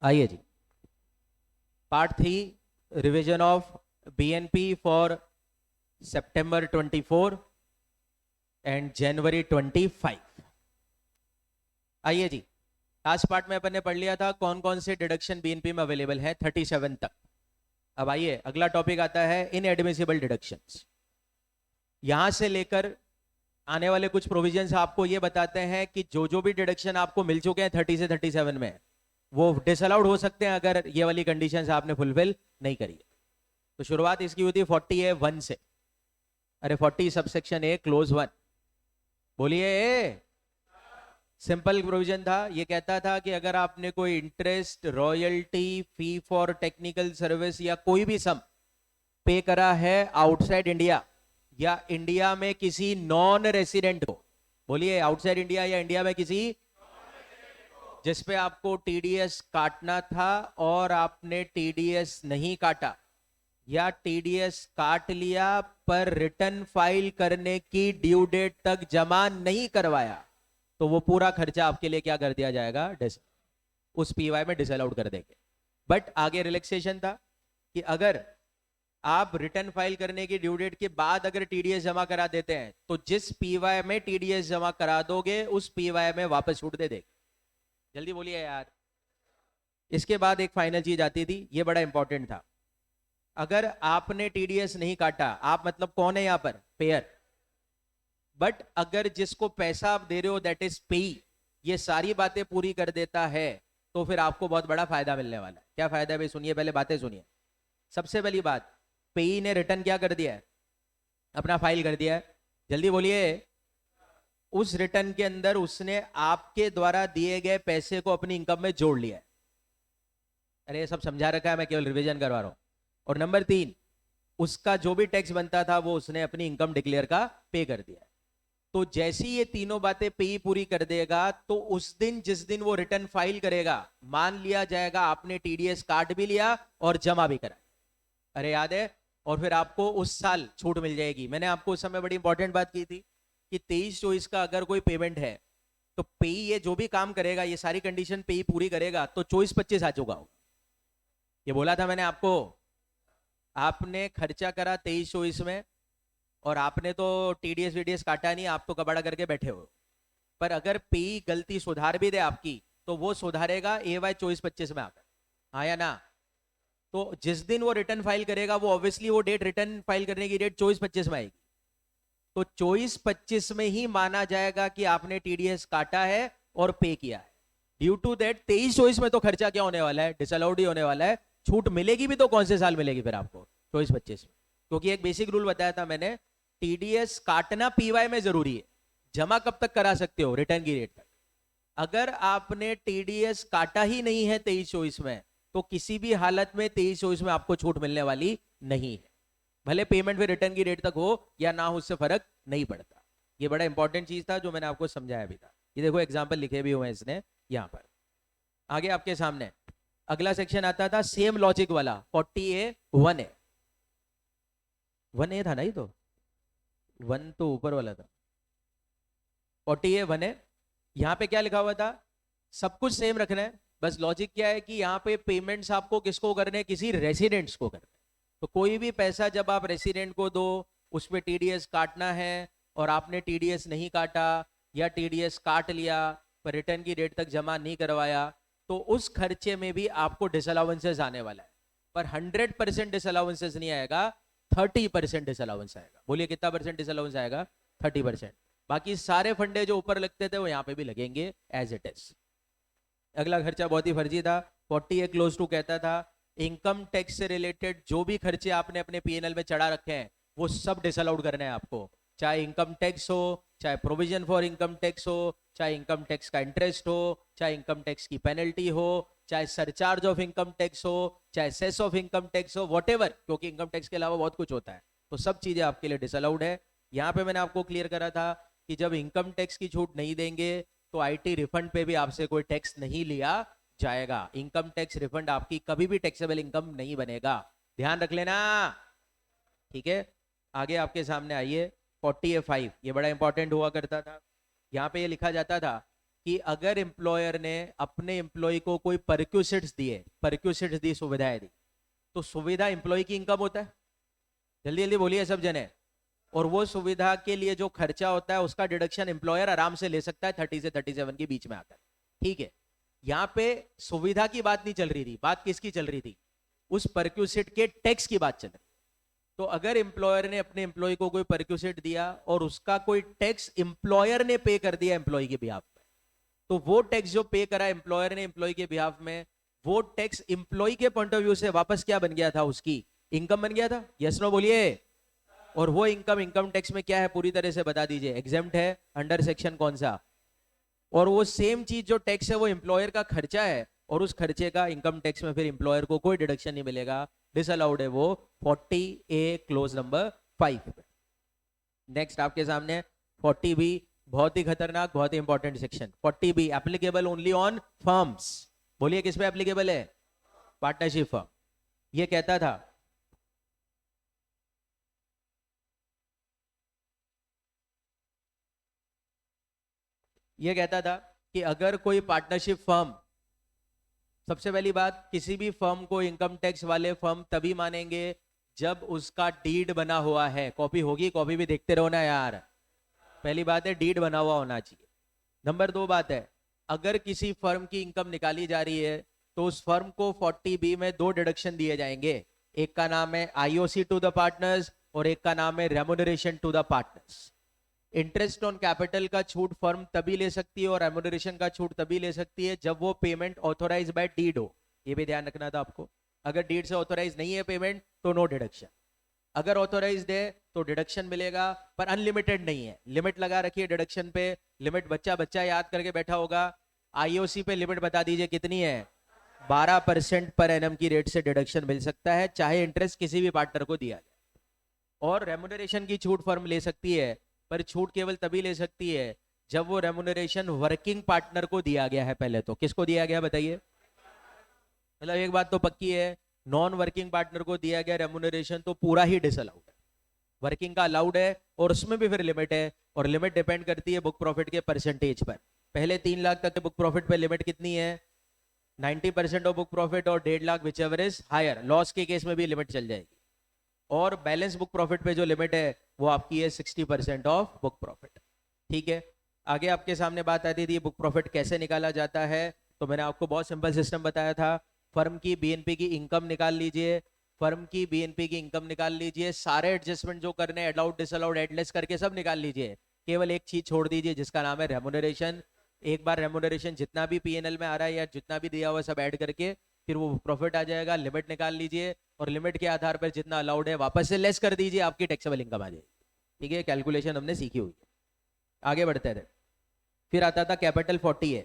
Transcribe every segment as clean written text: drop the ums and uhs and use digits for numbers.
आइए जी, part 3, revision of BNP for September 24 and January 25। आइए जी, लास्ट पार्ट में अपन ने पढ़ लिया था कौन कौन से डिडक्शन बीएनपी में अवेलेबल है 37 तक। अब आइए अगला टॉपिक आता है इनएडमिसिबल डिडक्शंस। यहां से लेकर आने वाले कुछ प्रोविजंस आपको ये बताते हैं कि जो जो भी डिडक्शन आपको मिल चुके हैं 30 से 37 में, वो डिसअलाउड हो सकते हैं अगर ये वाली कंडीशंस आपने फुलफिल नहीं करी है। तो शुरुआत इसकी हुई थी 40A(1) से। अरे 40 सबसेक्शन ए क्लोज 1, बोलिए ए। सिंपल प्रोविजन था, ये कहता था कि अगर आपने कोई interest, royalty, fee for technical service या कोई भी सम पे करा है आउटसाइड इंडिया या इंडिया में किसी नॉन रेसिडेंट को, बोलिए आउटसाइड इंडिया या इंडिया में किसी, जिसपे आपको टीडीएस काटना था और आपने टीडीएस नहीं काटा या टीडीएस काट लिया पर रिटर्न फाइल करने की ड्यू डेट तक जमा नहीं करवाया, तो वो पूरा खर्चा आपके लिए क्या कर दिया जाएगा, उस पीवाई में डिसअलाउड कर देंगे। बट आगे रिलैक्सेशन था कि अगर आप रिटर्न फाइल करने की ड्यू डेट के बाद अगर टीडीएस जमा करा देते हैं तो जिस पीवाई में टीडीएस जमा करा दोगे उस पीवाई में वापस छूट दे देगा। जल्दी बोलिए यार। इसके बाद एक फाइनल चीज आती थी, ये बड़ा इंपॉर्टेंट था। अगर आपने टीडीएस नहीं काटा, आप मतलब कौन है यहां पर, पेयर, बट अगर जिसको पैसा आप दे रहे हो दैट इज पेई, ये सारी बातें पूरी कर देता है तो फिर आपको बहुत बड़ा फायदा मिलने वाला है। क्या फायदा है भाई, सुनिए, पहले बातें सुनिए। सबसे पहली बात, पेई ने रिटर्न क्या कर दिया है, अपना फाइल कर दिया है। जल्दी बोलिए। उस रिटर्न के अंदर उसने आपके द्वारा दिए गए पैसे को अपनी इनकम में जोड़ लिया है। अरे ये सब समझा रखा है, मैं केवल रिवीजन करवा रहा हूं। और नंबर 3, उसका जो भी टैक्स बनता था वो उसने अपनी इनकम डिक्लेयर का पे कर दिया। तो जैसी ये तीनों बातें पे पूरी कर देगा तो उस दिन जिस दिन वो रिटर्न फाइल करेगा, मान लिया जाएगा आपने टीडीएस काट भी लिया और जमा भी करा। अरे याद है। और फिर आपको उस साल छूट मिल जाएगी। मैंने आपको उस समय बड़ी इंपॉर्टेंट बात की थी कि 23-24 का अगर कोई पेमेंट है तो पे ये जो भी काम करेगा, ये सारी कंडीशन पे पूरी करेगा तो 24-25 आ चुका होगा। ये बोला था मैंने आपको। आपने खर्चा करा 23-24 में और आपने तो टीडीएस वीडीएस काटा नहीं, आप तो कबाड़ा करके बैठे हो। पर अगर पे गलती सुधार भी दे आपकी तो वो सुधारेगा एवाई 24-25 में आकर, हाँ या ना। तो जिस दिन वो रिटर्न फाइल करेगा वो ऑब्वियसली वो डेट, रिटर्न फाइल करने की डेट 24-25 में आएगी। तो 24-25 में ही माना जाएगा कि आपने टीडीएस काटा है और पे किया है। ड्यू टू दैट 23-24 में तो खर्चा क्या होने वाला है, डिसअलाउड ही होने वाला है। छूट मिलेगी भी तो कौन से साल मिलेगी फिर आपको, 24-25 में। क्योंकि एक बेसिक रूल बताया था मैंने, टीडीएस काटना पीवाई में जरूरी है, जमा कब तक करा सकते हो, रिटर्न की डेट तक। अगर आपने टीडीएस काटा ही नहीं है 23-24 में तो किसी भी हालत में 23-24 में आपको छूट मिलने वाली नहीं है, भले पेमेंट फिर रिटर्न की डेट तक हो या ना हो, उससे फर्क नहीं पड़ता। ये बड़ा इंपॉर्टेंट चीज था जो मैंने आपको समझाया भी था। ये देखो एग्जाम्पल लिखे भी हुए हैं इसने यहां पर आगे आपके सामने। अगला सेक्शन आता था सेम लॉजिक वाला 40A(1) है। 1A था ना, ही तो 1 तो ऊपर वाला था। 40A(1) है। यहां पे क्या लिखा हुआ था, सब कुछ सेम रखना है, बस लॉजिक क्या है कि यहाँ पे पेमेंट्स आपको किसको करने हैं, किसी रेसिडेंट्स को करने। तो कोई भी पैसा जब आप रेसिडेंट को दो उस पर टीडीएस काटना है और आपने टीडीएस नहीं काटा या टीडीएस काट लिया पर रिटर्न की डेट तक जमा नहीं करवाया तो उस खर्चे में भी आपको डिसअलाउंसेस आने वाला है। पर 100% डिसअलाउंसेस नहीं आएगा, 30% डिसअलाउंस आएगा। बोलिए कितना परसेंट डिसअलाउंस आएगा, 30%। बाकी सारे फंडे जो ऊपर लगते थे वो यहाँ पे भी लगेंगे एज इट इज। अगला खर्चा बहुत ही फर्जी था। 40A(2) कहता था इनकम टैक्स से रिलेटेड जो भी खर्चे आपने अपने पीएनएल में चढ़ा रखे हैं वो सब डिसअलाउड करने हैं आपको। चाहे इनकम टैक्स हो, चाहे प्रोविजन फॉर इनकम टैक्स हो, चाहे इनकम टैक्स का इंटरेस्ट हो, चाहे इनकम टैक्स की पेनल्टी हो, चाहे सरचार्ज ऑफ इनकम टैक्स हो, चाहे सेस ऑफ इनकम टैक्स हो, वॉटेवर, क्योंकि इनकम टैक्स के अलावा बहुत कुछ होता है। तो सब चीजें आपके लिए डिसअलाउड है। यहाँ पे मैंने आपको क्लियर करा था कि जब इनकम टैक्स की छूट नहीं देंगे तो आईटी रिफंड पे भी आपसे कोई टैक्स नहीं लिया जाएगा। इनकम टैक्स रिफंड आपकी कभी भी टैक्सेबल इनकम नहीं बनेगा, ध्यान रख लेना। ठीक है, आगे आपके सामने आइए 40A(5), ये बड़ा इंपॉर्टेंट हुआ करता था। यहाँ पे ये लिखा जाता था कि अगर एम्प्लॉयर ने अपने एम्प्लॉय को कोई परक्यूसिट्स दिए, परक्यूसिट्स दी, सुविधाएं दी, तो सुविधा एम्प्लॉय की इनकम होता है। जल्दी जल्दी बोलिए सब जने। और वो सुविधा के लिए जो खर्चा होता है उसका डिडक्शन एम्प्लॉयर आराम से ले सकता है 30 से 37 के बीच में आकर। ठीक है, यहां पे सुविधा की बात नहीं चल रही थी, बात किसकी चल रही थी? उस परक्यूसिट के टैक्स की बात चल रही। तो अगर एम्प्लॉयर ने अपने एम्प्लॉय को कोई परक्यूसिट दिया और उसका कोई टैक्स एम्प्लॉयर ने पे कर दिया एम्प्लॉय के बिहाफ में, तो वो टैक्स जो पे करा एम्प्लॉयर ने एम्प्लॉय के बिहाफ में, वो टैक्स एम्प्लॉय के पॉइंट ऑफ व्यू से वापस क्या बन गया था? उसकी इनकम बन गया था। यस नो बोलिए। और वो इनकम इनकम टैक्स में क्या है पूरी तरह से बता दीजिए, एग्जेम्प्ट है अंडर सेक्शन कौन सा? और वो सेम चीज जो टैक्स है वो एम्प्लॉयर का खर्चा है, और उस खर्चे का इनकम टैक्स में फिर एम्प्लॉयर को कोई डिडक्शन नहीं मिलेगा, डिसअलाउड है वो 40A क्लोज नंबर 5। नेक्स्ट आपके सामने 40B, बहुत ही खतरनाक, बहुत ही important section. 40B applicable only on firms. बोलिए किस पे एप्लीकेबल है? Partnership firm. ये कहता था कि अगर कोई पार्टनरशिप फर्म, सबसे पहली बात, किसी भी फर्म को इनकम टैक्स वाले फर्म तभी मानेंगे जब उसका डीड बना हुआ है। कॉपी होगी, कॉपी भी देखते रहो ना यार। पहली बात है डीड बना हुआ होना चाहिए। नंबर 2 बात है, अगर किसी फर्म की इनकम निकाली जा रही है तो उस फर्म को 40B में 2 डिडक्शन दिए जाएंगे। एक का नाम है आईओसी टू द पार्टनर्स और एक का नाम है remuneration to the partners. Interest on capital का छूट फर्म तभी ले सकती है और रेम्युनरेशन का छूट तभी ले सकती है जब वो पेमेंट ऑथोराइज बाय डीड हो। ये भी ध्यान रखना था आपको। अगर डीड से ऑथोराइज नहीं है पेमेंट तो नो डिडक्शन। अगर ऑथोराइज्ड है तो डिडक्शन मिलेगा, पर अनलिमिटेड नहीं है, लिमिट लगा रखिए डिडक्शन पे। लिमिट बच्चा बच्चा याद करके बैठा होगा। आईओसी पे लिमिट बता दीजिए कितनी है? 12% पर एनम की रेट से डिडक्शन मिल सकता है, चाहे इंटरेस्ट किसी भी पार्टनर को दिया जाए। और रेम्युनरेशन की छूट फर्म ले सकती है, पर छूट केवल तभी ले सकती है जब वो रेम्युनरेशन वर्किंग पार्टनर को दिया गया है। पहले तो किसको दिया गया बताइए? मतलब एक बात तो पक्की है, नॉन वर्किंग पार्टनर को दिया गया रेम्युनरेशन तो पूरा ही डिसअलाउड है। वर्किंग का अलाउड है और उसमें भी फिर लिमिट है, और लिमिट डिपेंड करती है बुक प्रॉफिट के परसेंटेज पर। पहले 3 लाख तक के बुक प्रॉफिट पे लिमिट कितनी है? 90% ऑफ बुक प्रॉफिट, और 1.5 lakh whichever is higher. Loss के केस में भी लिमिट चल जाएगी। और बैलेंस बुक प्रॉफिट पे जो लिमिट है वो आपकी है 60% ऑफ बुक प्रॉफिट। ठीक है, आगे आपके सामने बात आती थी बुक प्रॉफिट कैसे निकाला जाता है। तो मैंने आपको बहुत सिंपल सिस्टम बताया था। फर्म की बीएनपी की इनकम निकाल लीजिए, फर्म की बीएनपी की इनकम निकाल लीजिए, सारे एडजस्टमेंट जो करने हैं अलाउड डिसअलाउड एडलेस करके सब निकाल लीजिए। केवल एक चीज छोड़ दीजिए जिसका नाम है रेम्युनरेशन। एक बार रेम्युनरेशन जितना भी पीएनएल में आ रहा है या जितना भी दिया हुआ है सब ऐड करके फिर वो प्रॉफिट आ जाएगा। लिमिट निकाल लीजिए और लिमिट के आधार पर जितना अलाउड है वापस से लेस कर दीजिए, आपकी टैक्सेबल इनकम आ जाएगी। ठीक है, कैलकुलेशन हमने सीखी हुई है। आगे बढ़ते थे। फिर आता था कैपिटल 40A।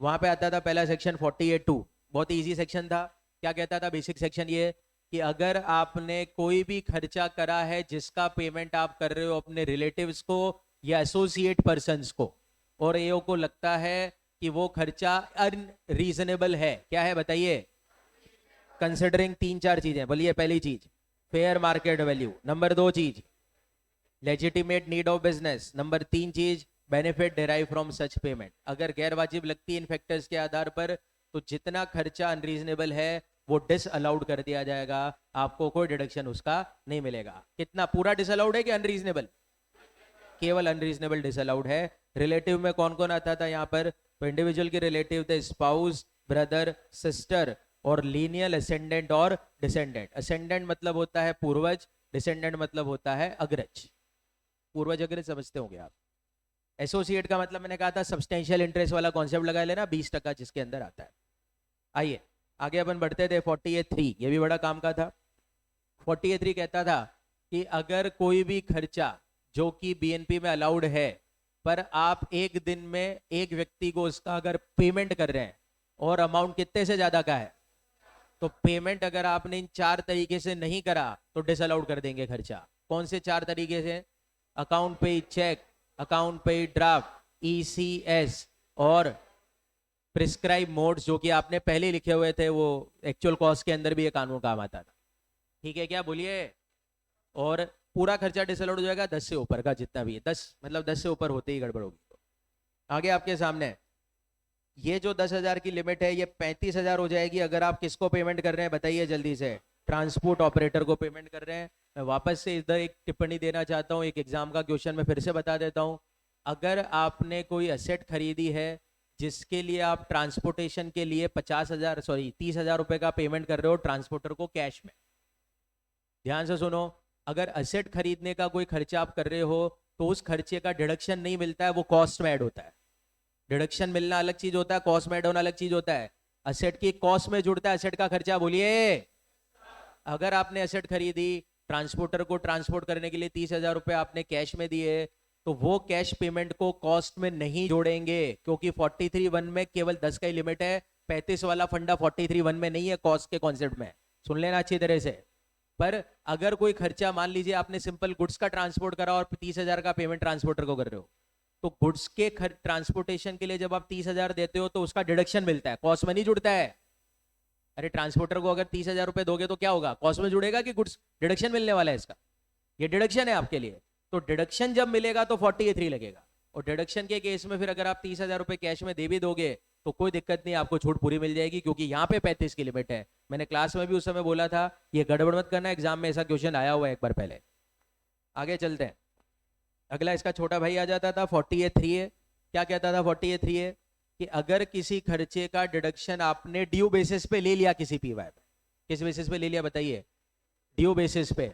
वहां पे आता था पहला सेक्शन 40A-2, बहुत इजी सेक्शन था। क्या कहता था बेसिक सेक्शन? ये कि अगर आपने कोई भी खर्चा करा है जिसका पेमेंट आप कर रहे हो अपने रिलेटिव्स को या एसोसिएट पर्संस को, और एओ को लगता है कि वो खर्चा अनरीजनेबल है, क्या है बताइए? कंसिडरिंग 3-4 चीजें। बोलिए पहली चीज फेयर मार्केट वैल्यू, नंबर 2 चीज legitimate need of business, number 3 चीज benefit derive from such payment. अगर गैर वाजिब लगती है इन फैक्टर्स के आधार पर तो जितना खर्चा अनरीजनेबल है वो डिसअलाउड कर दिया जाएगा, आपको कोई डिडक्शन उसका नहीं मिलेगा। कितना पूरा डिसअलाउड है कि अनरीजनेबल? केवल अनरीजनेबल डिसअलाउड है। रिलेटिव में कौन कौन आता था यहाँ पर? तो इंडिविजुअल के रिलेटिव थे स्पाउस, ब्रदर, सिस्टर, और लीनियल असेंडेंट और डिसेंडेंट। असेंडेंट मतलब होता है पूर्वज, डिसेंडेंट मतलब होता है अग्रज। पूर्वज अग्रज समझते होंगे आप। एसोसिएट का मतलब मैंने कहा था सब्सटेंशियल इंटरेस्ट वाला कॉन्सेप्ट लगा लेना, 20% जिसके अंदर आता है। आइए आगे अपन बढ़ते थे। 40A-3 ये भी बड़ा काम का था। 40A-3 कहता था कि अगर कोई भी खर्चा जो कि बीएनपी में अलाउड है, पर आप एक दिन में एक व्यक्ति को उसका अगर पेमेंट कर रहे हैं और अमाउंट कितने से ज्यादा का है, तो पेमेंट अगर आपने इन 4 तरीके से नहीं करा तो डिसअलाउड कर देंगे खर्चा। कौन से 4 तरीके से? अकाउंट पे चेक, अकाउंट पे ड्राफ्ट, ईसीएस और प्रिस्क्राइब मोड्स, जो कि आपने पहले लिखे हुए थे, वो एक्चुअल कॉस्ट के अंदर भी ये कानून काम आता था। ठीक है क्या? बोलिए। और पूरा खर्चा डिसअलाउड हो जाएगा 10 से ऊपर का जितना भी है। 10 मतलब 10 से ऊपर होते ही गड़बड़ होगी। तो आगे आपके सामने ये जो 10,000 की लिमिट है ये 35,000 हो जाएगी अगर आप किसको पेमेंट कर रहे हैं बताइए जल्दी से। ट्रांसपोर्ट ऑपरेटर को पेमेंट कर रहे हैं। मैं वापस से इधर एक टिप्पणी देना चाहता हूँ, एक एग्जाम का क्वेश्चन मैं फिर से बता देता हूँ। अगर आपने कोई असेट खरीदी है जिसके लिए आप ट्रांसपोर्टेशन के लिए 30,000 रुपए का पेमेंट कर रहे हो ट्रांसपोर्टर को कैश में, ध्यान से सुनो। अगर असेट खरीदने का कोई खर्चा आप कर रहे हो तो उस खर्चे का डिडक्शन नहीं मिलता है, वो कॉस्ट में ऐड होता है। डिडक्शन मिलना अलग चीज होता है, कॉस्ट में ऐड होना अलग चीज होता है। असेट की कॉस्ट में जुड़ता है असेट का खर्चा, बोलिए। अगर आपने असेट खरीदी, ट्रांसपोर्टर को ट्रांसपोर्ट करने के लिए 30,000 रुपए आपने कैश में दिए, तो वो कैश पेमेंट को कॉस्ट में नहीं जोड़ेंगे, क्योंकि 43(1) में केवल 10 का ही लिमिट है। 35 वाला फंडा 43(1) में नहीं है कॉस्ट के कॉन्सेप्ट में, सुन लेना अच्छी तरह से। पर अगर कोई खर्चा, मान लीजिए आपने सिंपल गुड्स का ट्रांसपोर्ट करा और 30,000 का पेमेंट ट्रांसपोर्टर को कर रहे हो, तो गुड्स के ट्रांसपोर्टेशन के लिए जब आप 30,000 देते हो तो उसका डिडक्शन मिलता है, कॉस्ट में नहीं जुड़ता है। अरे ट्रांसपोर्टर को अगर 30,000 रुपए दोगे तो क्या होगा, कॉस्ट में जुड़ेगा कि गुड्स, डिडक्शन मिलने वाला है इसका, ये डिडक्शन है आपके लिए। तो डिडक्शन जब मिलेगा तो 43 लगेगा। और डिडक्शन के केस में फिर अगर आप 30,000 रुपए कैश में दे भी दोगे तो कोई दिक्कत नहीं, आपको छूट पूरी मिल जाएगी, क्योंकि यहाँ पे 35 की लिमिट है। मैंने क्लास में भी उस समय बोला था ये गड़बड़ मत करना, एग्जाम में ऐसा क्वेश्चन आया हुआ है एक बार पहले। आगे चलते हैं। अगला इसका छोटा भाई आ जाता था 48(3) है। क्या कहता था 48(3) है कि अगर किसी खर्चे का डिडक्शन आपने ड्यू बेसिस पे ले लिया किसी पीवाई पे, किस बेसिस पे ले लिया बताइए, ड्यू बेसिस पे,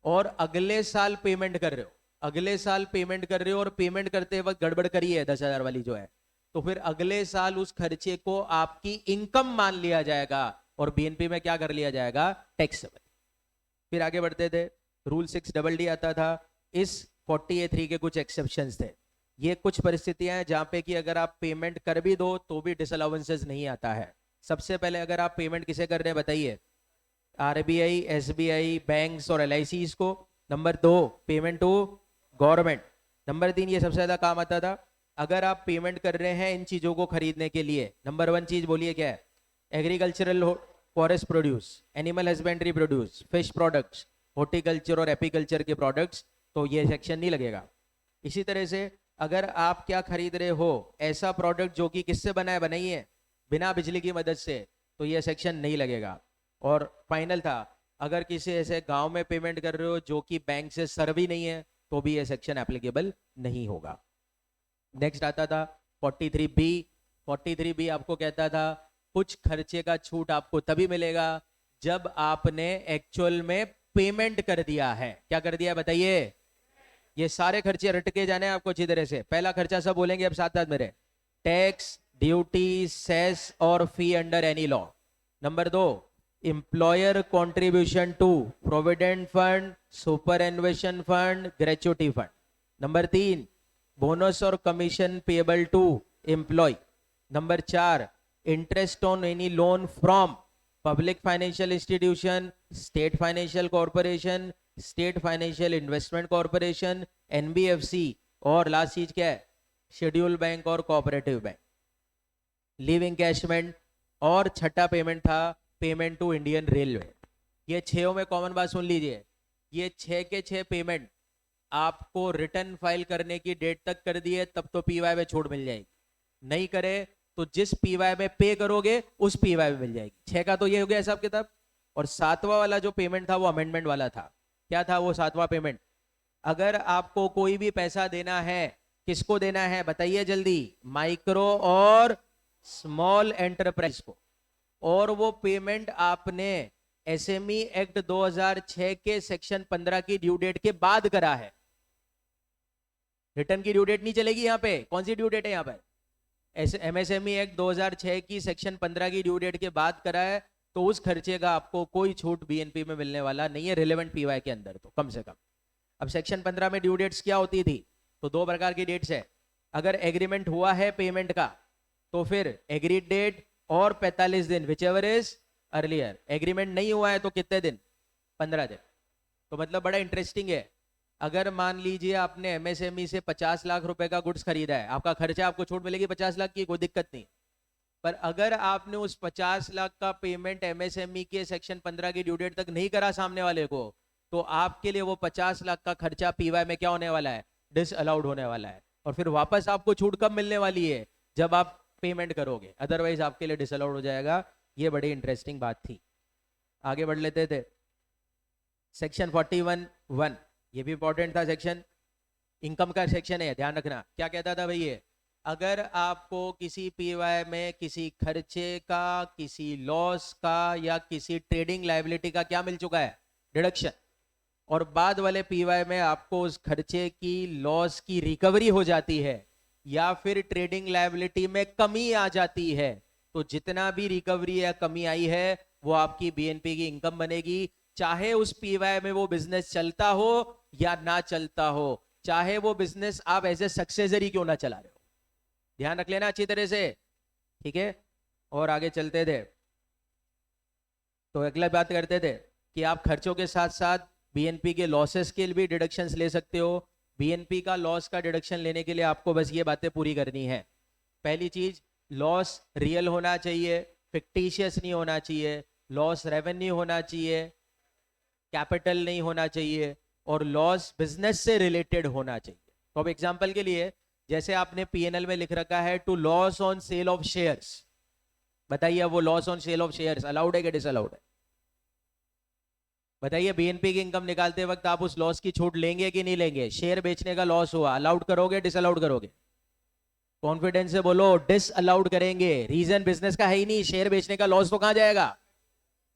और अगले साल पेमेंट कर रहे हो, अगले साल पेमेंट कर रहे हो और पेमेंट करते वक्त गड़बड़ करी है 10,000 वाली जो है, तो फिर अगले साल उस खर्चे को आपकी इनकम मान लिया जाएगा और बीएनपी में क्या कर लिया जाएगा, टैक्सेबल। फिर आगे बढ़ते थे, रूल 6DD आता था। इस 48(3) के कुछ एक्सेप्शंस थे। ये कुछ परिस्थितियां हैं जहां पे कि अगर आप पेमेंट कर भी दो तो भी डिसअलाउंसेस नहीं आता है। सबसे पहले अगर आप पेमेंट किसे कर रहे हैं बताइए, आरबीआई, एसबीआई, बैंक्स और एलआईसीज को। Number 2, payment to government. Number 3, ये सबसे ज्यादा काम आता था, अगर आप पेमेंट कर रहे हैं इन चीजों को खरीदने के लिए। नंबर 1 चीज बोलिए क्या है, agricultural forest produce, animal husbandry produce, fish products, horticulture और एपीकल्चर के प्रोडक्ट्स, तो ये सेक्शन नहीं लगेगा। इसी तरह से अगर आप क्या खरीद रहे हो, ऐसा प्रोडक्ट जो कि किससे बना है, बनाइए बिना बिजली की मदद से, तो ये सेक्शन नहीं लगेगा। और फाइनल था, अगर किसी ऐसे गांव में पेमेंट कर रहे हो जो कि बैंक से सर्व ही नहीं है, तो भी ये सेक्शन एप्लीकेबल नहीं होगा। नेक्स्ट आता था 43B। 43B आपको कहता था कुछ खर्चे का छूट आपको तभी मिलेगा जब आपने एक्चुअल में पेमेंट कर दिया है। क्या कर दिया बताइए, ये सारे खर्चे रट के जाने हैं आपको अच्छी तरह से। पहला खर्चा सब बोलेंगे अब साथ साथ मेरे, टैक्स, ड्यूटी, सेस और fee under any law. Number 2, employer contribution to provident fund, superannuation fund, gratuity fund. Number 3, bonus और commission payable to employee. Number 4, interest on any loan from public financial institution, state financial corporation, state financial investment corporation, NBFC, और last चीज क्या है, schedule bank और cooperative bank. Leave encashment, और छठा payment था payment to Indian railway. ये 6 में कॉमन बात सुन लीजिए, ये 6 के 6 पेमेंट आपको रिटर्न फाइल करने की डेट तक कर दिए तब तो पीवाई में छूट मिल जाएगी, नहीं करे तो जिस पीवाई में पे करोगे उस पीवाई में मिल जाएगी। 6 का तो ये हो गया हिसाब किताब। और 7वां वाला जो पेमेंट था वो अमेंडमेंट वाला था। क्या था वो 7वां पेमेंट, अगर आपको कोई भी पैसा देना है, किसको देना है बताइए जल्दी, माइक्रो और स्मॉल एंटरप्राइज को, और वो पेमेंट आपने एसएमई एक्ट 2006 के सेक्शन 15 की ड्यू डेट के बाद करा है। रिटर्न की ड्यू डेट नहीं चलेगी यहाँ पे, कौन सी ड्यू डेट है यहाँ पर, एमएसएमई एक्ट 2006 की सेक्शन 15 की ड्यू डेट के बाद करा है, तो उस खर्चे का आपको कोई छूट बीएनपी में मिलने वाला नहीं है, रिलेवेंट पीवाई के अंदर तो कम से कम। अब सेक्शन 15 में ड्यू डेट्स क्या होती थी, तो 2 प्रकार की डेट्स है। अगर एग्रीमेंट हुआ है पेमेंट का तो फिर एग्रीड डेट और 45 दिन, which ever is earlier. Agreement नहीं हुआ है तो कितने दिन, 15 दिन। तो मतलब बड़ा इंटरेस्टिंग है, अगर मान लीजिए आपने एमएसएमई से 50 लाख रुपए का गुड्स खरीदा है, आपका खर्चा आपको छूट मिलेगी 50 लाख की, कोई दिक्कत नहीं। पर अगर आपने उस 50 लाख का पेमेंट एमएसएमई के सेक्शन 15 की ड्यू डेट तक नहीं करा सामने वाले को, तो आपके लिए वो 50 लाख का खर्चा पीवाई में क्या होने वाला है, डिस अलाउड होने वाला है। और फिर वापस आपको छूट कब मिलने वाली है, जब आप पेमेंट करोगे, अदरवाइज आपके लिए डिसअलाउड हो जाएगा। ये बड़ी इंटरेस्टिंग बात थी। आगे बढ़ लेते थे। सेक्शन 41(1), ये भी इंपॉर्टेंट था सेक्शन, इनकम का सेक्शन है, ध्यान रखना। क्या कहता था भाई ये, अगर आपको किसी पीवाई में किसी खर्चे का, किसी लॉस का या किसी ट्रेडिंग लायबिलिटी का क्या मिल चुका है, डिडक्शन, और बाद वाले पीवाई में आपको उस खर्चे की, लॉस की रिकवरी हो जाती है या फिर ट्रेडिंग लायबिलिटी में कमी आ जाती है, तो जितना भी रिकवरी या कमी आई है वो आपकी बीएनपी की इनकम बनेगी, चाहे उस पीवाई में वो बिजनेस चलता हो या ना चलता हो, चाहे वो बिजनेस आप एज ए सक्सेसरी क्यों ना चला रहे हो। ध्यान रख लेना अच्छी तरह से, ठीक है। और आगे चलते थे तो अगला बात करते थे कि आप खर्चों के साथ साथ बीएनपी के लॉसेस के लिए भी डिडक्शंस ले सकते हो। बीएनपी का लॉस का डिडक्शन लेने के लिए आपको बस ये बातें पूरी करनी है। पहली चीज, लॉस रियल होना चाहिए, फिक्टिशियस नहीं होना चाहिए, लॉस रेवेन्यू होना चाहिए, कैपिटल नहीं होना चाहिए, और लॉस बिजनेस से रिलेटेड होना चाहिए। तो अब एग्जांपल के लिए, जैसे आपने पीएनएल में लिख रखा है to loss on sale of shares, बताइए वो loss on sale of shares allowed है कि डिसअलाउड है? बताइए, बीएनपी की इनकम निकालते वक्त आप उस लॉस की छूट लेंगे कि नहीं लेंगे? शेयर बेचने का लॉस हुआ, अलाउड करोगे डिसअलाउड करोगे? कॉन्फिडेंस से बोलो, डिसअलाउड करेंगे। रीजन बिजनेस का है ही नहीं, शेयर बेचने का लॉस तो कहां जाएगा?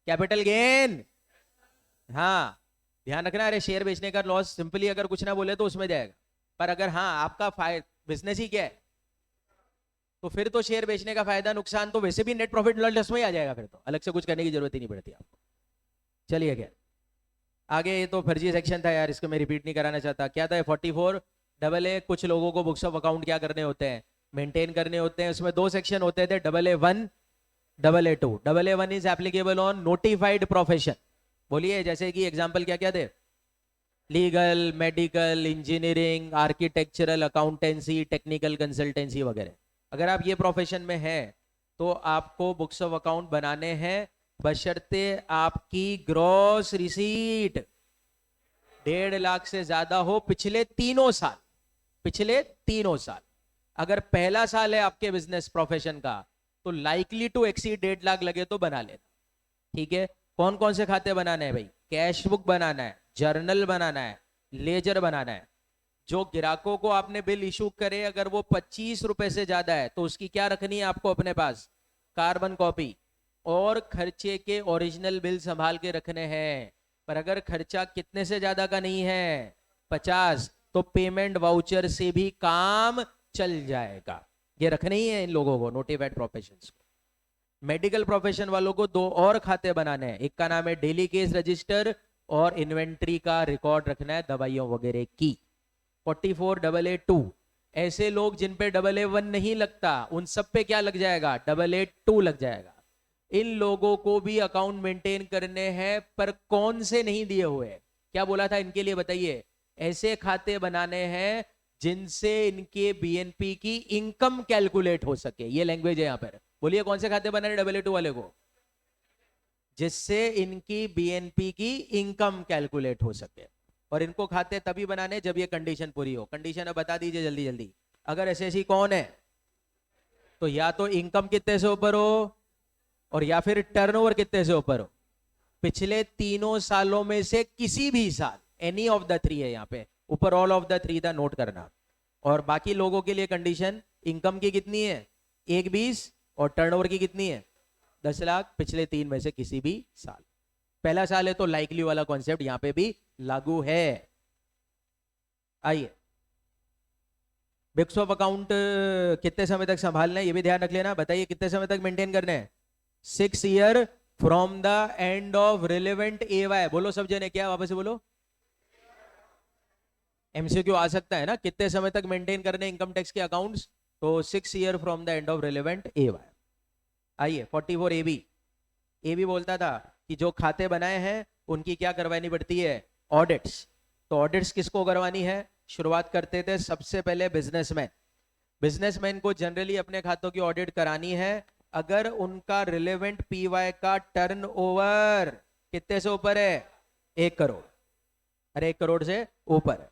Capital gain. हाँ, ध्यान रखना, अरे शेयर बेचने का लॉस सिंपली अगर कुछ ना बोले तो उसमें जाएगा, पर अगर हाँ आपका बिजनेस ही क्या है, तो फिर तो शेयर बेचने का फायदा नुकसान तो वैसे भी नेट प्रॉफिट लॉस में ही आ जाएगा, फिर तो अलग से कुछ करने की जरूरत ही नहीं पड़ती आपको। चलिए क्या आगे, ये तो फर्जी सेक्शन था यार, इसको मैं रिपीट नहीं कराना चाहता। क्या था 44AA? कुछ लोगों को बुक्स ऑफ अकाउंट क्या करने होते हैं, मेंटेन करने होते हैं। उसमें दो सेक्शन होते थे, AA1, AA2। AA1 is applicable on notified profession. बोलिए, जैसे कि एग्जांपल क्या क्या थे? Legal, medical, engineering, architectural, accountancy, technical consultancy वगैरह। अगर आप ये प्रोफेशन में हैं तो आपको बुक्स ऑफ अकाउंट बनाने हैं, बशर्ते आपकी ग्रॉस रिसीट 1.5 लाख से ज्यादा हो पिछले तीनों साल। पिछले तीनों साल, अगर पहला साल है आपके बिजनेस प्रोफेशन का तो लाइकली टू एक्सीड 1.5 लाख लगे तो बना लेना, ठीक है। कौन कौन से खाते बनाने हैं भाई? कैश बुक बनाना है, जर्नल बनाना है, लेजर बनाना है। जो ग्राहकों को आपने बिल इशू करे, अगर वो 25 रुपए से ज्यादा है तो उसकी क्या रखनी है आपको अपने पास? Carbon copy. और खर्चे के ओरिजिनल बिल संभाल के रखने हैं। पर अगर खर्चा कितने से ज्यादा का नहीं है, 50, तो पेमेंट वाउचर से भी काम चल जाएगा। ये रखने ही है इन लोगों को, नोटिफाइड प्रोफेशंस को। मेडिकल प्रोफेशन वालों को दो और खाते बनाने हैं, एक का नाम है डेली केस रजिस्टर और इन्वेंट्री का रिकॉर्ड रखना है दवाइयों वगैरह की। 44AA2, ऐसे लोग जिन पे AA1 नहीं लगता उन सब पे क्या लग जाएगा? AA2 लग जाएगा। इन लोगों को भी अकाउंट मेंटेन करने हैं, पर कौन से नहीं दिए हुए? क्या बोला था इनके लिए बताइए? ऐसे खाते बनाने हैं जिनसे इनके बीएनपी की इनकम कैलकुलेट हो सके। ये लैंग्वेज है यहां पर। बोलिए, कौन से खाते बनाने AA2 वाले को? जिससे इनकी बीएनपी की इनकम कैलकुलेट हो सके। और इनको खाते तभी बनाने जब ये कंडीशन पूरी हो। कंडीशन अब बता दीजिए जल्दी जल्दी। अगर एसएससी कौन है, तो या तो इनकम कितने से ऊपर हो और या फिर टर्नओवर कितने से ऊपर हो। पिछले तीनों सालों में से किसी भी साल, एनी ऑफ द 3 है यहाँ पे, ऊपर ऑल ऑफ द 3 था, नोट करना। और बाकी लोगों के लिए कंडीशन, इनकम की कितनी है? 1,20, और टर्नओवर की कितनी है? 10 लाख, पिछले 3 में से किसी भी साल। पहला साल है तो लाइकली वाला कॉन्सेप्ट यहां पे भी लागू है। आइए, बुक्स ऑफ अकाउंट कितने समय तक संभालना है ये भी ध्यान रख लेना। बताइए, कितने समय तक मेंटेन करने हैं? 6 year from the end of relevant AY. बोलो सब जने, क्या वापस से बोलो। एमसीक्यू आ सकता है ना, कितने समय तक मेंटेन करने इनकम टैक्स के अकाउंट्स? तो 6 year from the end of relevant AY. आइए, 44AB। ए भी बोलता था कि जो खाते बनाए हैं उनकी क्या करवानी पड़ती है? ऑडिट्स। तो ऑडिट्स किसको करवानी है? शुरुआत करते थे सबसे पहले बिजनेसमैन। बिजनेसमैन को जनरली अपने खातों की ऑडिट करानी है अगर उनका रिलेवेंट पीवाई का टर्नओवर कितने से ऊपर है? 1 करोड़। अरे 1 करोड़ से ऊपर है।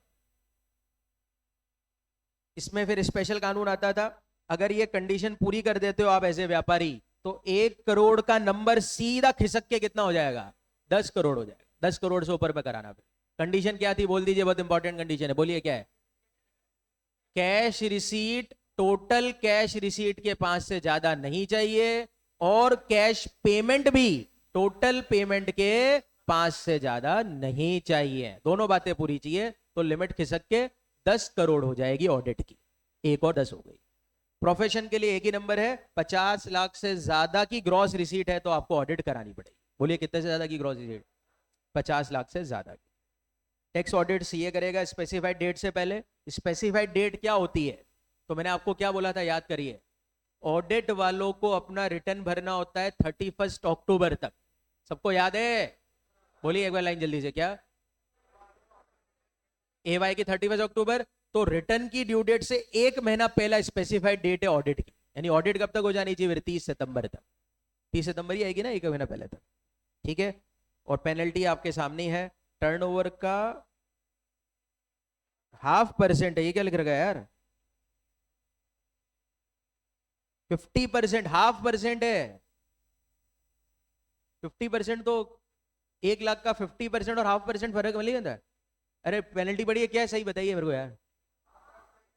इसमें फिर स्पेशल कानून आता था अगर ये कंडीशन पूरी कर देते हो आप ऐसे व्यापारी, तो 1 करोड़ का नंबर सीधा खिसक के कितना हो जाएगा? 10 करोड़ हो जाएगा। 10 करोड़ से ऊपर पे कराना। कंडीशन क्या थी बोल दीजिए, बहुत इंपॉर्टेंट कंडीशन है, बोलिए क्या है? Cash receipt, total cash receipt के 5 से ज्यादा नहीं चाहिए, और कैश पेमेंट भी टोटल पेमेंट के 5 से ज्यादा नहीं चाहिए। दोनों बातें पूरी चाहिए तो लिमिट खिसक के 10 करोड़ हो जाएगी ऑडिट की। 1 और 10 हो गई। प्रोफेशन के लिए एक ही नंबर है, 50 लाख से ज्यादा की ग्रॉस रिसीट है तो आपको ऑडिट करानी पड़ेगी। बोलिए कितने से ज्यादा की ग्रॉस रिसीट? 50 लाख से ज्यादा की। टैक्स ऑडिट सीए करेगा स्पेसिफाइड डेट से पहले। स्पेसिफाइड डेट क्या होती है? तो मैंने आपको क्या बोला था, याद करिए। ऑडिट वालों को अपना रिटर्न भरना होता है 31 अक्टूबर तक। सबको याद है? बोलिए एक बार लाइन जल्दी से, क्या? एवाई की 31 अक्टूबर। तो रिटर्न की ड्यू डेट से 1 महीना पहला स्पेसिफाइड डेट है ऑडिट की। यानी ऑडिट कब तक हो जानी चाहिए? 30 सितंबर तक। 30 सितंबर ही आएगी ना, 1 महीना पहले तक। ठीक है। और पेनल्टी आपके सामने है, टर्नओवर का 0.5% है। ये क्या लिख रखा है यार? 50%, 0.5% है। 50% तो 1 लाख का 50% और 0.5% फर्क मिल जाता है। अरे पेनल्टी बढ़ी है क्या? सही बताइए मेरे को यार।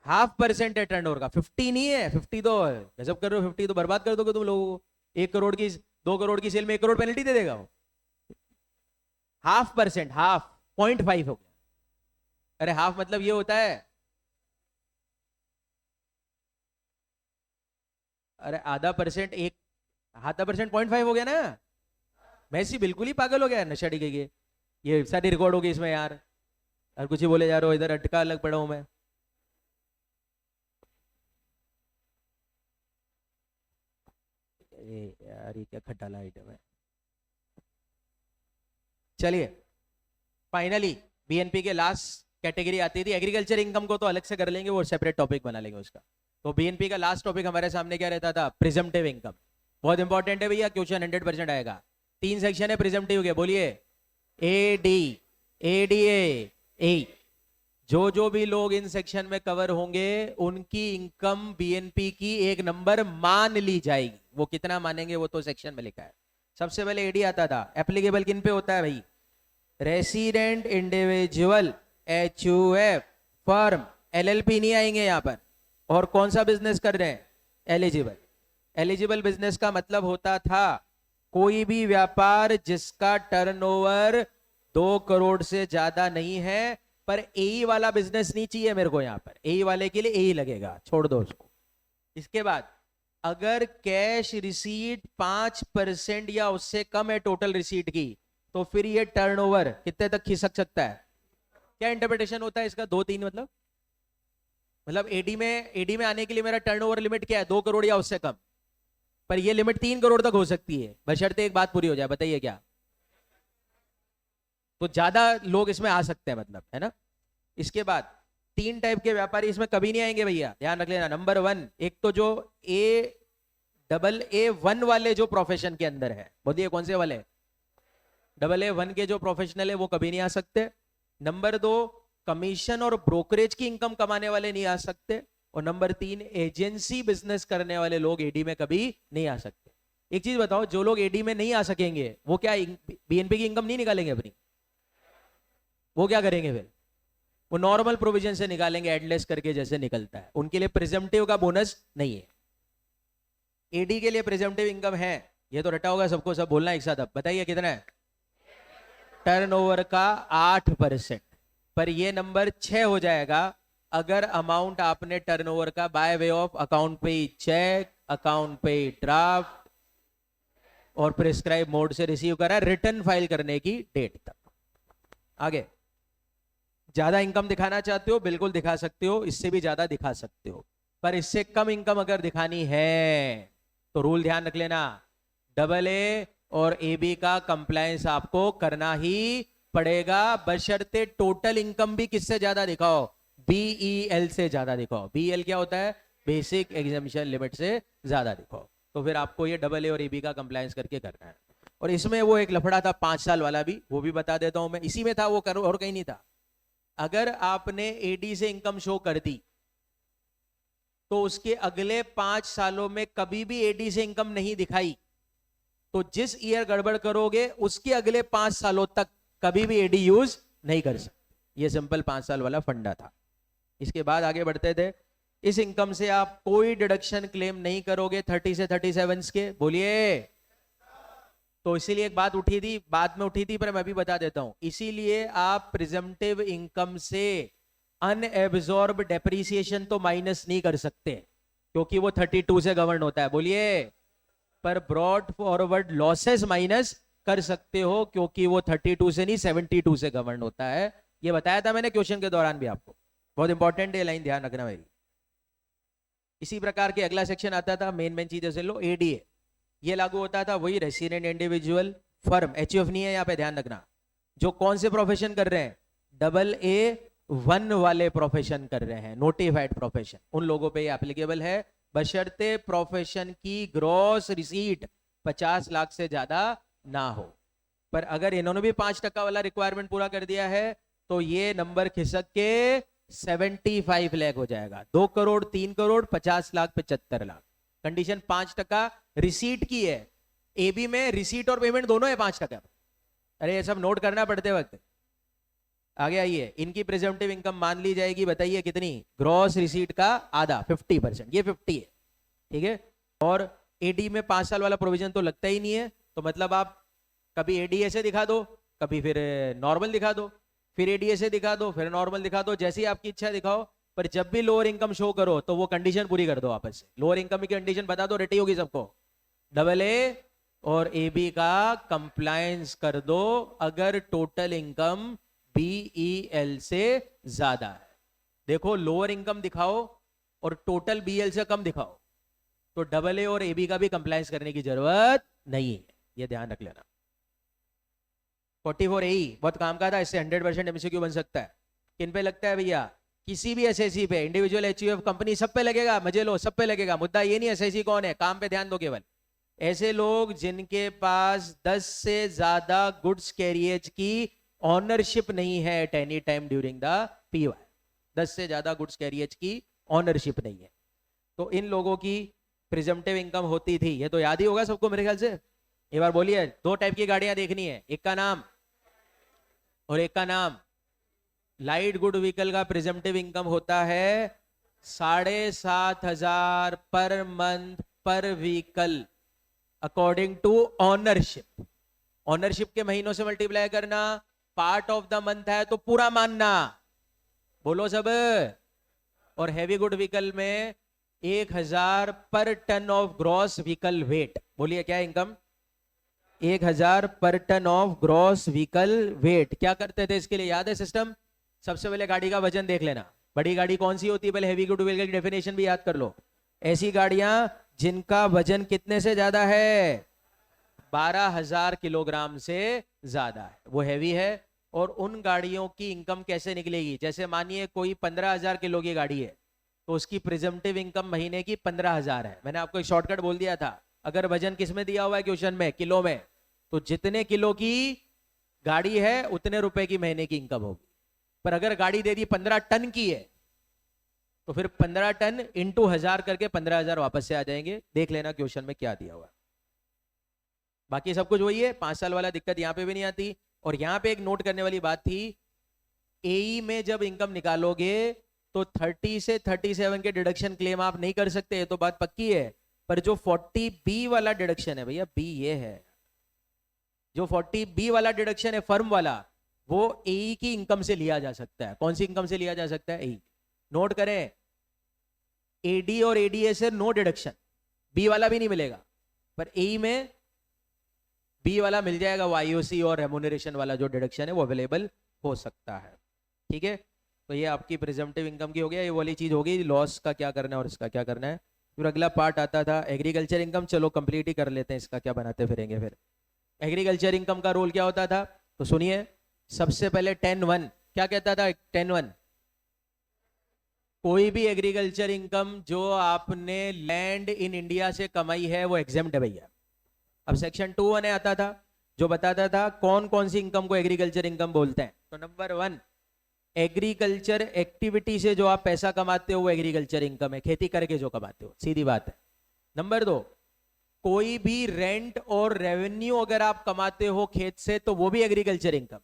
0.5% है टर्नओवर का, 50 नहीं है। 50 तो गजब कर रहे हो, 50 तो बर्बाद कर दोगे तुम लोगों को। 1 करोड़ की, 2 करोड़ की सेल में 1 करोड़ पेनल्टी दे देगा वो। 0.5%, हाफ 0.5 हो गया। अरे हाफ मतलब ये होता है, अरे आधा परसेंट, एक आधा परसेंट 0.5 हो गया ना। मैसी बिल्कुल ही पागल हो गया नशा डी के। ये सारी रिकॉर्ड होगी इसमें यार। और कुछ ही बोले जा रहे हो, इधर अटका अलग पड़ा हूं मैं। यार ये क्या खटाला आइटम है। चलिए फाइनली बीएनपी के लास्ट कैटेगरी आती थी। एग्रीकल्चर इनकम को तो अलग से कर लेंगे, वो सेपरेट टॉपिक बना लेंगे उसका। तो बीएनपी का लास्ट टॉपिक हमारे सामने क्या रहता था? Presumptive income. बहुत इंपॉर्टेंट है भैया, क्वेश्चन 100% आएगा। 3 सेक्शन है प्रिजम्पटिव के, बोलिए। ए डी, एडीए, ए। जो भी लोग इन सेक्शन में कवर होंगे उनकी इनकम बीएनपी की 1 नंबर मान ली जाएगी। वो कितना मानेंगे वो तो सेक्शन में लिखा है। सबसे पहले एडी आता था। एप्लीकेबल किन पे होता है भाई? Resident individual, HUF, firm, LLP नहीं आएंगे यहां पर। और कौन सा बिजनेस कर रहे हैं? एलिजिबल। एलिजिबल बिजनेस का मतलब होता था कोई भी व्यापार जिसका टर्नओवर 2 करोड़ से ज्यादा नहीं है। पर एई वाला बिजनेस नहीं चाहिए मेरे को यहां पर। एई वाले के लिए एई लगेगा, छोड़ दो उसको। इसके बाद अगर कैश रिसीट 5% या उससे कम है टोटल रिसीट की, तो फिर ये टर्नओवर कितने तक खिसक सकता है? क्या इंटरप्रिटेशन होता है इसका? 2-3 मतलब एडी में आने के लिए मेरा टर्नओवर लिमिट क्या है? 2 करोड़ या उससे कम। पर ये लिमिट 3 करोड़ तक हो सकती है, बशर्ते एक बात पूरी हो जाए। बताइए क्या? तो ज्यादा लोग इसमें आ सकते हैं, मतलब, है ना। इसके बाद 3 टाइप के व्यापारी इसमें कभी नहीं आएंगे भैया, ध्यान रख लेना। नंबर 1, एक तो जो AA1 वाले जो प्रोफेशन के अंदर है, बोलिए कौन से वाले? AA1 के जो प्रोफेशनल है वो कभी नहीं आ सकते। नंबर 2, कमीशन और ब्रोकरेज की इनकम कमाने वाले नहीं आ सकते। और नंबर 3, एजेंसी बिजनेस करने वाले लोग एडी में कभी नहीं आ सकते। एक चीज बताओ, जो लोग एडी में नहीं आ सकेंगे वो क्या बीएनपी की इनकम नहीं निकालेंगे अपनी? वो क्या करेंगे फिर? वो नॉर्मल प्रोविजन से निकालेंगे, एडलेस करके जैसे निकलता है। उनके लिए प्रिजम्पटिव का बोनस नहीं है। एडी के लिए प्रिजम्पटिव इनकम है, ये तो रटा होगा सबको, सब बोलना एक साथ। अब बताइए कितना है? टर्नओवर का 8%। पर ये नंबर 6 हो जाएगा अगर अमाउंट आपने टर्नओवर का बाय वे ऑफ अकाउंट पे चेक, अकाउंट पे ड्राफ्ट और प्रिस्क्राइब मोड से रिसीव करा रिटर्न फाइल करने की डेट तक। आगे ज्यादा इनकम दिखाना चाहते हो, बिल्कुल दिखा सकते हो, इससे भी ज्यादा दिखा सकते हो। पर इससे कम इनकम अगर दिखानी है तो रूल ध्यान रख लेना, AA और AB का कंप्लायंस आपको करना ही पड़ेगा, बशर्ते टोटल इनकम भी किससे ज्यादा दिखाओ? BEL से ज्यादा दिखाओ। BEL क्या होता है? बेसिक एग्जामिशन लिमिट से ज्यादा दिखाओ। तो फिर आपको ये AA और AB का कंप्लायंस करके करना है। और इसमें वो एक लफड़ा था 5 साल वाला भी, वो भी बता देता हूं मैं। इसी में था वो, करो और कहीं नहीं था। अगर आपने एडी से इनकम शो कर दी तो उसके अगले 5 सालों में कभी भी एडी से इनकम नहीं दिखाई, तो जिस ईयर गड़बड़ करोगे उसके अगले 5 सालों तक कभी भी एडी यूज नहीं कर सकते। ये सिंपल 5 साल वाला फंडा था। इसके बाद आगे बढ़ते थे। इस इनकम से आप कोई डिडक्शन क्लेम नहीं करोगे 30 से 37 के, बोलिए। तो इसीलिए एक बात उठी थी, बाद में उठी थी, पर मैं भी बता देता हूं। इसीलिए आप प्रिजम्पटिव इनकम से अनएब्जॉर्ब डेप्रीसिएशन तो माइनस नहीं कर सकते, क्योंकि वो 32 से गवर्न होता है, बोलिए। पर ब्रॉड फॉरवर्ड लॉसेस माइनस कर सकते हो, क्योंकि वो 32 से नहीं 72 से गवर्न होता है। ये बताया था मैंने क्वेश्चन के दौरान भी आपको, बहुत इंपॉर्टेंट है, लाइन ध्यान रखना मेरी। इसी प्रकार के अगला सेक्शन आता था, मेन चीजें से लो। एडीए ये लागू होता था, वही रेसिडेंट इंडिविजुअल फर्म, एचयूएफ नहीं है यहाँ पे, ध्यान रखना। जो कौन से प्रोफेशन कर रहे हैं, AA1 वाले प्रोफेशन कर रहे हैं, नोटिफाइड प्रोफेशन, उन लोगों पे ये एप्लीकेबल है, बशर्ते प्रोफेशन की ग्रॉस रिसीट 50 लाख से ज्यादा ना हो। पर अगर इन्होंने भी 5% वाला रिक्वायरमेंट पूरा कर दिया है, तो ये नंबर खिसक के 75 लाख हो जाएगा। 2 करोड़, 3 करोड़, 50 लाख, 75 लाख। कंडीशन 5% रिसीट की है। एबी में रिसीट और पेमेंट दोनों है 5%। अरे ये सब नोट करना पड़ते वक्त। आगे आइए, इनकी प्रिजम्पटिव इनकम मान ली जाएगी, बताइए कितनी, ग्रॉस रिसीट का आधा, 50%, ये 50 है, ठीक है। और एडी में 5 साल वाला प्रोविजन तो लगता ही नहीं है, तो मतलब आप कभी एडीए से दिखा दो, कभी फिर नॉर्मल दिखा दो, फिर एडीए से दिखा दो, फिर नॉर्मल दिखा दो, जैसी आपकी इच्छा दिखाओ। पर जब भी लोअर इनकम शो करो तो वो कंडीशन पूरी कर दो आपस से। लोअर इनकम की कंडीशन बता दो, रटी होगी सबको। AA और AB का कंप्लायंस कर दो अगर टोटल इनकम BEL से ज्यादा है। देखो, लोअर इनकम दिखाओ और टोटल BEL से कम दिखाओ, तो AA और AB का भी कंप्लायंस करने की जरूरत नहीं है, ये ध्यान रख लेना। 44AE बहुत काम का था, इससे 100% MCQ बन सकता है। किन पे लगता है भैया, किसी भी एसएससी पे, इंडिविजुअल एचयूएफ कंपनी, सब पे लगेगा, मजे लो, सब पे लगेगा। मुद्दा ये नहीं एसएससी कौन है, काम पे ध्यान दो केवल। ऐसे लोग जिनके पास 10 से ज्यादा गुड्स कैरियज की ऑनरशिप नहीं है at any time during the PY, 10 से ज्यादा गुड्स कैरियज की ऑनरशिप नहीं है, तो इन लोगों की प्रिजम्पटिव इनकम होती थी। ये तो याद ही होगा सबको मेरे ख्याल से। एक बार बोलिए, 2 टाइप की गाड़ियां देखनी है, एक का नाम और एक का नाम। लाइट गुड व्हीकल का प्रिजम्पटिव इनकम होता है 7,500 पर मंथ पर vehicle according to ownership. Ownership के महीनों से मल्टीप्लाई करना, पार्ट ऑफ द मंथ है तो पूरा मानना, बोलो सब। और हैवी गुड व्हीकल में 1,000 per ton of gross vehicle weight, बोलिए क्या इनकम, 1,000 per ton of gross vehicle weight. क्या करते थे इसके लिए, याद है सिस्टम? सबसे पहले गाड़ी का वजन देख लेना, बड़ी गाड़ी कौन सी होती है, पहले हैवी गुड व्हीकल की डेफिनेशन भी याद कर लो। ऐसी गाड़ियां जिनका वजन कितने से ज्यादा है, 12,000 किलोग्राम से ज्यादा है, वो हैवी है। और उन गाड़ियों की इनकम कैसे निकलेगी, जैसे मानिए कोई 15,000 किलो की गाड़ी है, तो उसकी प्रिजम्पटिव इनकम महीने की 15,000 है। मैंने आपको एक शॉर्टकट बोल दिया था, अगर वजन किसमें दिया हुआ है क्वेश्चन में, किलो में, तो जितने किलो की गाड़ी है उतने रुपए की महीने की इनकम होगी। पर अगर गाड़ी दे दी 15 टन की है, तो फिर 15 टन इंटू 1000 करके 15,000 वापस से आ जाएंगे। देख लेना क्वेश्चन में क्या दिया हुआ। बाकी सब कुछ वही है, 5 साल वाला दिक्कत यहां पे भी नहीं आती। और यहां पे एक नोट करने वाली बात थी, एई में जब इनकम निकालोगे तो 30 से 37 के डिडक्शन क्लेम आप नहीं कर सकते, तो बात पक्की है। पर जो 40B वाला डिडक्शन है भैया, बी ये है, जो 40B वाला डिडक्शन है फर्म वाला, वो एई की इनकम से लिया जा सकता है। कौन सी इनकम से लिया जा सकता है, एई। नोट करें, एडी और एडीए से नो डिडक्शन, बी वाला भी नहीं मिलेगा, पर एई में बी वाला मिल जाएगा। वो आईओसी और रेम्यूनरेशन वाला जो डिडक्शन है वो अवेलेबल हो सकता है, ठीक है। तो ये आपकी प्रिजम्पटिव इनकम की हो गया, ये वाली चीज हो गई, लॉस का क्या करना है और इसका क्या करना है। फिर अगला पार्ट आता था एग्रीकल्चर इनकम, चलो कंप्लीट ही कर लेते हैं, इसका क्या बनाते फिरेंगे। फिर एग्रीकल्चर इनकम का रोल क्या होता था, तो सुनिए। सबसे पहले 10(1) क्या कहता था, 10(1), कोई भी एग्रीकल्चर इनकम जो आपने लैंड इन इंडिया से कमाई है वो एग्जेम्प्ट है भैया। अब सेक्शन 2(1) आता था जो बताता था कौन कौन सी इनकम को एग्रीकल्चर इनकम बोलते हैं। तो नंबर 1, एग्रीकल्चर एक्टिविटी से जो आप पैसा कमाते हो वो एग्रीकल्चर इनकम है, खेती करके जो कमाते हो, सीधी बात है। नंबर 2, कोई भी रेंट और रेवेन्यू अगर आप कमाते हो खेत से तो वो भी एग्रीकल्चर इनकम।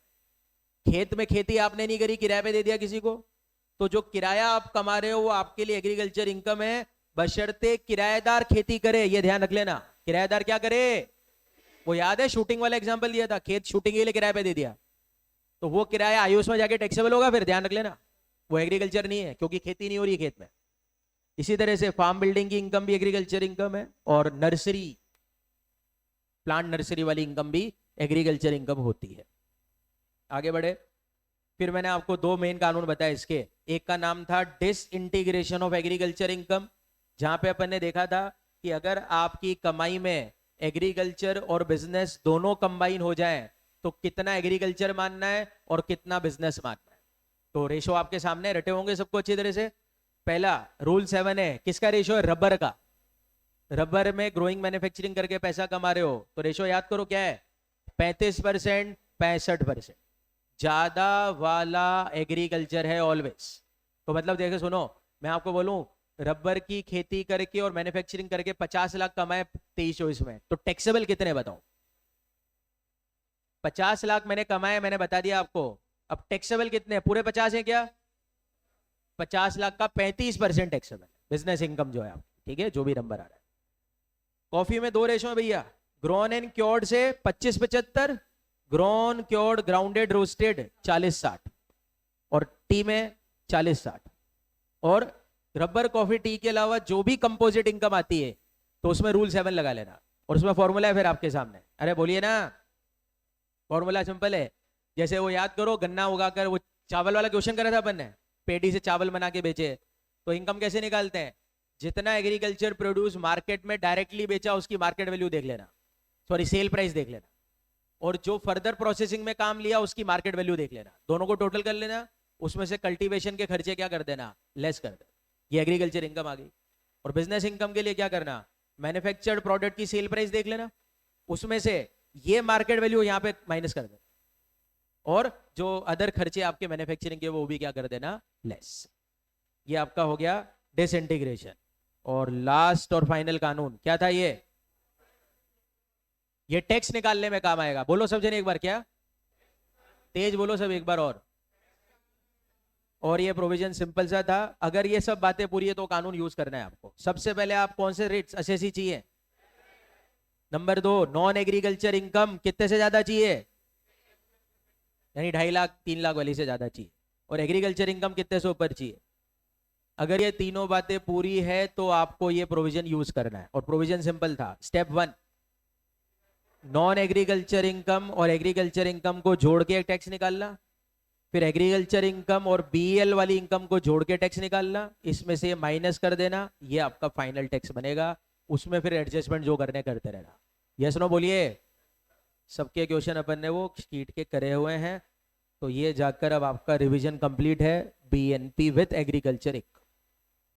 खेत में खेती आपने नहीं करी, किराए पे दे दिया किसी को, तो जो किराया आप कमा रहे हो वो आपके लिए एग्रीकल्चर इनकम है, बशर्ते किराएदार खेती करे। ये ध्यान रख लेना, किराएदार क्या करे। वो याद है शूटिंग वाला एग्जांपल दिया था, खेत शूटिंग के लिए किराए पे दे दिया, तो वो किराया आयुष में जाके टैक्सेबल होगा, फिर ध्यान रख लेना वो एग्रीकल्चर नहीं है, क्योंकि खेती नहीं हो रही है खेत में। इसी तरह से फार्म बिल्डिंग की इनकम भी एग्रीकल्चर इनकम है, और नर्सरी, प्लांट नर्सरी वाली इनकम भी एग्रीकल्चर इनकम होती है। आगे बढ़े, फिर मैंने आपको 2 मेन कानून बताए इसके। एक का नाम था डिसइंटीग्रेशन ऑफ एग्रीकल्चर इनकम, जहां पे अपन ने देखा था कि अगर आपकी कमाई में एग्रीकल्चर और बिजनेस दोनों कंबाइन हो जाएं तो कितना एग्रीकल्चर मानना है और कितना बिजनेस मानना है। तो रेशो आपके सामने रटे होंगे सबको अच्छी तरह से। पहला रूल 7 है, किसका रेशो है, रबर का। रबर में ग्रोइंग मैन्युफैक्चरिंग करके पैसा कमा रहे हो तो रेशो याद करो क्या है, 35% 65%। ज्यादा वाला एग्रीकल्चर है ऑलवेज। तो मतलब देखो सुनो, मैं आपको बोलूं रबर की खेती करके और मैन्युफैक्चरिंग करके 50 लाख कमाए 23-24 में, तो टैक्सेबल कितने बताओ। 50 लाख मैंने कमाए, मैंने बता दिया आपको, अब टैक्सेबल कितने, पूरे 50 है क्या, 50 लाख का 35% टैक्सेबल बिजनेस इनकम जो है आपकी, ठीक है, जो भी नंबर आ रहा है। कॉफी में 2 रेशो है भैया, ग्रोन एंड क्योर्ड से 25-75, ग्रोन क्योर्ड ग्राउंडेड रोस्टेड 40-60, और टी में 40-60। और रबर कॉफी टी के अलावा जो भी कंपोजिट इनकम आती है तो उसमें रूल 7 लगा लेना, और उसमें फॉर्मूला है फिर आपके सामने। अरे बोलिए ना, फॉर्मूला सिंपल है। जैसे वो याद करो, गन्ना उगाकर वो चावल वाला क्वेश्चन करा था अपन ने, पेटी से चावल बना के बेचे, तो इनकम कैसे निकालते हैं, जितना एग्रीकल्चर प्रोड्यूस मार्केट में डायरेक्टली बेचा उसकी मार्केट वैल्यू देख लेना, सॉरी सेल प्राइस देख लेना, और जो फर्दर प्रोसेसिंग में काम लिया उसकी मार्केट वैल्यू देख लेना, दोनों को टोटल कर लेना, उसमें से कल्टीवेशन के खर्चे क्या कर देना, लेस कर देना, ये एग्रीकल्चर इनकम आ गई। और बिजनेस इनकम के लिए क्या करना, मैन्युफैक्चर्ड प्रोडक्ट की सेल प्राइस देख लेना, उसमें से ये मार्केट वैल्यू यहां पे माइनस कर देना, और जो अदर खर्चे आपके मैन्युफैक्चरिंग के वो भी क्या कर देना, लेस। ये आपका हो गया डिसइंटीग्रेशन। और लास्ट और फाइनल कानून क्या था, ये टैक्स निकालने में काम आएगा। बोलो सब जने एक बार, क्या तेज बोलो सब एक बार और ये प्रोविजन सिंपल सा था, अगर ये सब बातें पूरी है तो कानून यूज करना है आपको। सबसे पहले आप कौन से रेट्स असेसी चाहिए, नंबर 2 नॉन एग्रीकल्चर इनकम कितने से ज्यादा चाहिए, यानी 2.5 लाख 3 लाख वाली से ज्यादा चाहिए, और एग्रीकल्चर इनकम कितने से ऊपर चाहिए। अगर ये तीनों बातें पूरी है तो आपको ये प्रोविजन यूज करना है, और प्रोविजन सिंपल था। स्टेप 1, नॉन एग्रीकल्चर इनकम और एग्रीकल्चर इनकम को जोड़ के एक टैक्स निकालना, फिर एग्रीकल्चर इनकम और बीएल वाली इनकम को जोड़ के टैक्स निकालना, इसमें से माइनस कर देना, ये आपका फाइनल टैक्स बनेगा। उसमें फिर एडजस्टमेंट जो करने करते रहना। यस नो बोलिए। सबके क्वेश्चन अपन ने वो शीट के करे हुए हैं, तो ये जाकर अब आपका रिवीजन कंप्लीट है बीएनपी विद एग्रीकल्चर।